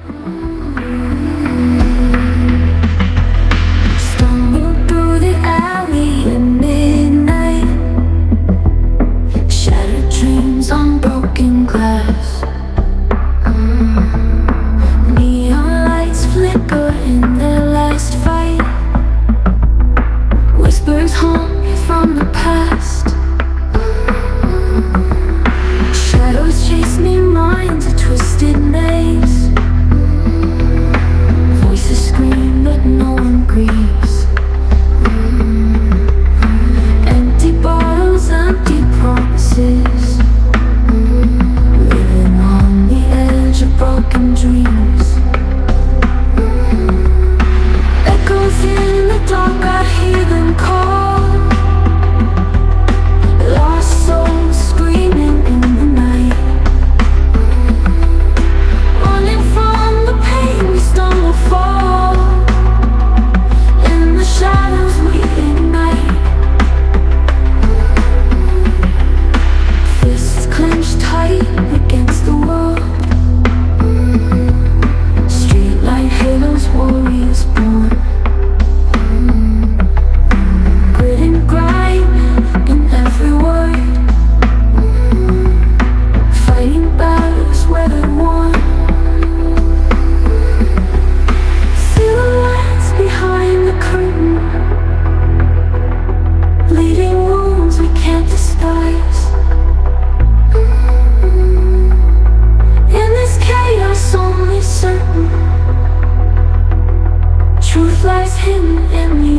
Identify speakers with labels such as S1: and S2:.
S1: Stumble through the alley at midnight, shattered dreams on broken glass. Neon lights flicker in their last fight, whispers haunt me from the past. Shadows chase me, minds a twisted maze. Voices scream but no one grieves. Empty bottles, empty promises, living on the edge of broken dreams. Echoes in the dark, I hear them call. Lost souls screaming in the night. Running from the pain, we stumble, fall. In the shadows we ignite. Fists clenched tight against the wall. Streetlight halos, warriors born. Grit and grime in every word, fighting battles weathered worn. Silhouettes behind the curtain, bleeding wounds we can't disguise. In this chaos only certain truth lies hidden in the